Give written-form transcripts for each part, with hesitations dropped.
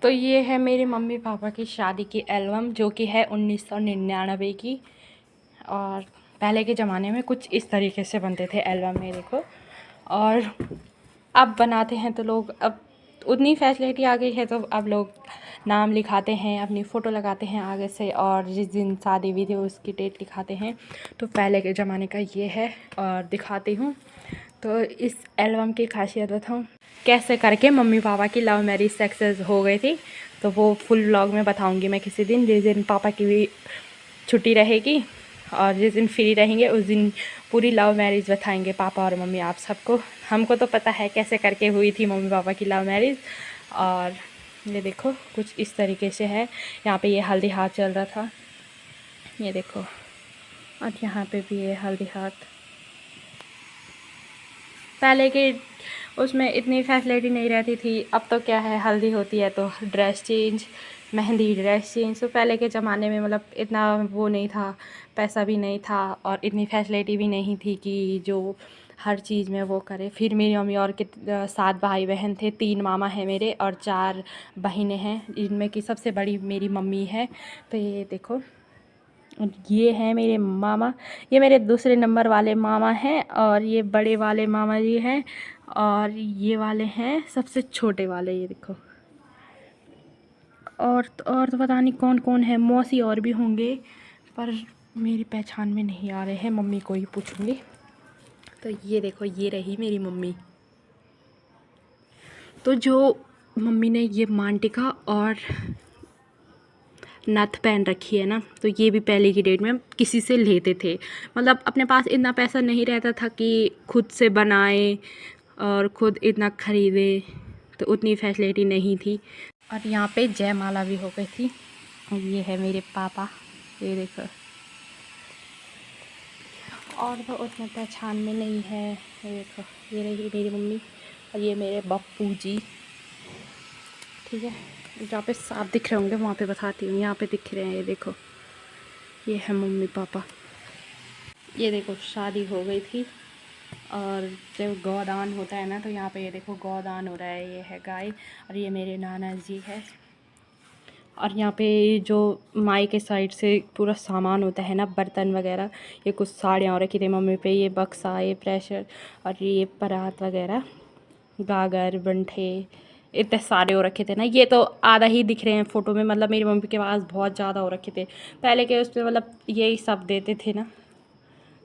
तो ये है मेरे मम्मी पापा की शादी की एल्बम, जो कि है 1999 की। और पहले के ज़माने में कुछ इस तरीके से बनते थे एल्बम में, देखो। और अब बनाते हैं तो लोग, अब उतनी फैसिलिटी आ गई है तो अब लोग नाम लिखाते हैं, अपनी फ़ोटो लगाते हैं आगे से, और जिस दिन शादी विधि हो उसकी डेट लिखाते हैं। तो पहले के ज़माने का ये है और दिखाती हूँ। तो इस एल्बम की खासियत बताऊँ, कैसे करके मम्मी पापा की लव मैरिज सक्सेस हो गई थी। तो वो फुल व्लॉग में बताऊँगी मैं किसी दिन, जिस दिन पापा की भी छुट्टी रहेगी और जिस दिन फ्री रहेंगे उस दिन पूरी लव मैरिज बताएंगे पापा और मम्मी आप सबको। हमको तो पता है कैसे करके हुई थी मम्मी पापा की लव मैरिज। और ये देखो कुछ इस तरीके से है। यहाँ पे ये हल्दी हाथ चल रहा था, ये देखो। और यहाँ पे भी ये हल्दी हाथ। पहले के उसमें इतनी फैसिलिटी नहीं रहती थी, अब तो क्या है, हल्दी होती है तो dress change, mehndi dress change. तो पहले के ज़माने में मतलब इतना वो नहीं था, पैसा भी नहीं था और इतनी फैसिलिटी भी नहीं थी कि जो हर चीज़ में वो करे। फिर मेरी मम्मी और 7 भाई बहन थे, 3 मामा हैं मेरे और 4 बहनें हैं, इनमें की सबसे बड़ी मेरी मम्मी है। तो ये देखो, ये हैं मेरे मामा, ये मेरे दूसरे नंबर वाले मामा हैं, और ये बड़े वाले मामा जी हैं, और ये वाले हैं सबसे छोटे वाले, ये देखो। और तो पता नहीं कौन कौन है, मौसी और भी होंगे पर मेरी पहचान में नहीं आ रहे हैं, मम्मी को ही पूछूंगी। तो ये देखो, ये रही मेरी मम्मी। तो जो मम्मी ने ये मांटिका और नथ पहन रखी है ना, तो ये भी पहले की डेट में किसी से लेते थे। मतलब अपने पास इतना पैसा नहीं रहता था कि खुद से बनाए और खुद इतना ख़रीदे, तो उतनी फैसिलिटी नहीं थी। और यहाँ पे जयमाला भी हो गई थी। ये है मेरे पापा, ये देखो। और तो उतने पहचान में नहीं है, ये देखो। ये रही मेरी मम्मी और ये मेरे बप्पू जी, ठीक है। जहाँ पे साफ दिख रहे होंगे वहाँ पे बताती हूँ, यहाँ पे दिख रहे हैं, ये देखो। ये है मम्मी पापा। ये देखो शादी हो गई थी और जब गौदान होता है ना, तो यहाँ पे ये देखो गौदान हो रहा है। ये है गाय और ये मेरे नाना जी है। और यहाँ पे जो माई के साइड से पूरा सामान होता है ना, बर्तन वगैरह, ये कुछ साड़ियाँ रखी थी मम्मी पे, ये बक्सा, ये प्रेशर और ये परात वगैरह, गागर बंठे, इतने सारे हो रखे थे ना। ये तो आधा ही दिख रहे हैं फ़ोटो में, मतलब मेरी मम्मी के पास बहुत ज़्यादा हो रखे थे पहले के, उस पर मतलब यही सब देते थे ना।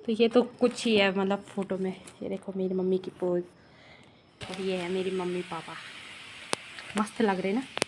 तो ये तो कुछ ही है मतलब फ़ोटो में। ये देखो मेरी मम्मी की पोज, और ये है मेरी मम्मी पापा, मस्त लग रहे ना।